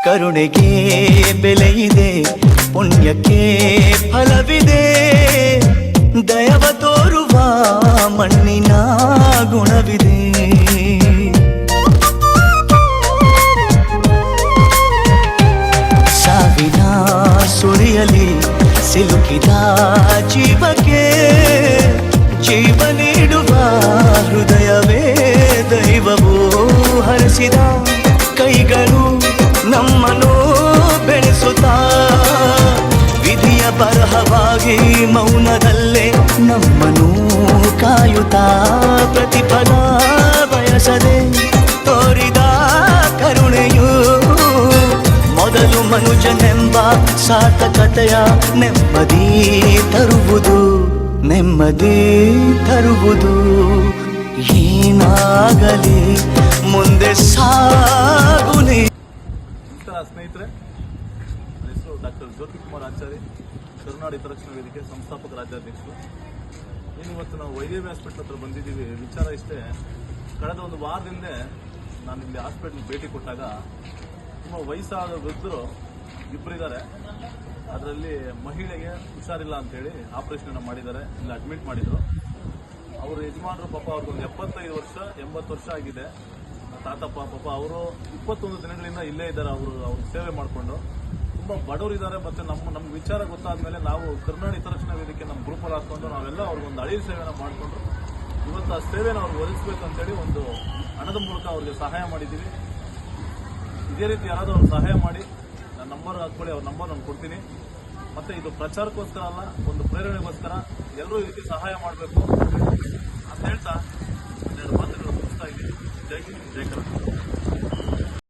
ಕರುಣೆಗೆ ಬೆಲೆಯಿದೆ, ಪುಣ್ಯಕ್ಕೆ ಫಲವಿದೆ, ದಯವ ತೋರುವ ಮಣ್ಣಿನ ಗುಣವಿದೆ. ಸಾವಿನ ಸುಳಿಯಲಿ ಸಿಲುಕಿದ ಜೀವಕ್ಕೆ ಜೀವ ನೀಡುವ ಹೃದಯವೇ ದೈವವೂ ಹರಿಸಿದ ಕೈಗಳು ನಮ್ಮನ್ನು ಬೆಳೆಸುತ್ತಾ ವಿಧಿಯ ಬರಹವಾಗಿ ಮೌನದಲ್ಲೇ ನಮ್ಮನ್ನು ಕಾಯುತ್ತಾ ಪ್ರತಿಫಲ ಬಯಸದೆ ತೋರಿದ ಕರುಣೆಯು ಮೊದಲು ಮನುಜನೆಂಬ ಸಾರ್ಥಕತೆಯ ನೆಮ್ಮದಿ ತರುವುದು, ನೆಮ್ಮದಿ ತರುವುದು. ಏನಾಗಲಿ ಮುಂದೆ ಸಾಗುನಿ. ನಮಸ್ಕಾರ ಸ್ನೇಹಿತರೆ, ನನ್ನ ಹೆಸರು ಡಾಕ್ಟರ್ ಜ್ಯೋತಿ ಕುಮಾರ್ ಆಚಾರ್ಯ, ಕರುನಾಡ ಹಿತರಕ್ಷಣಾ ವೇದಿಕೆ ಸಂಸ್ಥಾಪಕ ರಾಜ್ಯಾಧ್ಯಕ್ಷರು. ಇವತ್ತು ನಾವು ವೈದ್ಯವಿ ಹಾಸ್ಪಿಟಲ್ ಹತ್ರ ಬಂದಿದ್ದೀವಿ. ವಿಚಾರ ಇಷ್ಟೇ, ಕಳೆದ ಒಂದು ವಾರದಿಂದ ನಾನು ಇಲ್ಲಿ ಹಾಸ್ಪಿಟಲ್ ಭೇಟಿ ಕೊಟ್ಟಾಗ ತುಂಬ ವಯಸ್ಸಾದ ವೃದ್ಧರು ಇಬ್ಬರಿದ್ದಾರೆ. ಅದರಲ್ಲಿ ಮಹಿಳೆಗೆ ಹುಷಾರಿಲ್ಲ ಅಂತೇಳಿ ಆಪರೇಷನ್ ಮಾಡಿದ್ದಾರೆ, ಇಲ್ಲಿ ಅಡ್ಮಿಟ್ ಮಾಡಿದರು. ಅವರು ಯಜಮಾನರು ಪಾಪ ಅವ್ರಿಗೊಂದು 75 ವರ್ಷ 80 ವರ್ಷ ಆಗಿದೆ. ತಾತಪ್ಪ ಪಾಪ ಅವರು 21 ದಿನಗಳಿಂದ ಇಲ್ಲೇ ಇದ್ದಾರೆ. ಅವ್ರ ಸೇವೆ ಮಾಡಿಕೊಂಡು ತುಂಬ ಬಡವರಿದ್ದಾರೆ. ಮತ್ತು ನಮ್ಗೆ ವಿಚಾರ ಗೊತ್ತಾದ್ಮೇಲೆ ನಾವು ಕರುನಾಡ ಹಿತರಕ್ಷಣಾ ವೇದಿಕೆ ನಮ್ಮ ಗ್ರೂಪಲ್ಲಿ ಹಾಕೊಂಡು ನಾವೆಲ್ಲ ಅವ್ರಿಗೊಂದು ಅಳಿಲು ಸೇವೆನ ಮಾಡಿಕೊಂಡು ಇವತ್ತು ಆ ಸೇವೆನ ಅವ್ರಿಗೆ ಒದಗಿಸ್ಬೇಕು ಅಂತೇಳಿ ಒಂದು ಹಣದ ಮೂಲಕ ಅವ್ರಿಗೆ ಸಹಾಯ ಮಾಡಿದ್ದೀವಿ. ಇದೇ ರೀತಿ ಯಾರಾದರೂ ಅವ್ರು ಸಹಾಯ ಮಾಡಿ ನನ್ನ ನಂಬರ್ ಹಾಕ್ಕೊಳ್ಳಿ, ಅವ್ರ ನಂಬರ್ ನಾನು ಕೊಡ್ತೀನಿ. ಮತ್ತು ಇದು ಪ್ರಚಾರಕ್ಕೋಸ್ಕರ ಅಲ್ಲ, ಒಂದು ಪ್ರೇರಣೆಗೋಸ್ಕರ ಎಲ್ಲರೂ ಈ ರೀತಿ ಸಹಾಯ ಮಾಡಬೇಕು ಅಂತ ಹೇಳ್ತಾ 2 ಮಾತುಗಳು ಮುಗಿಸ್ತಾ ಇದ್ದೀನಿ. ಜೈ ಹಿಂದ್, ಜೈ ಕರ್ನಾಟಕ.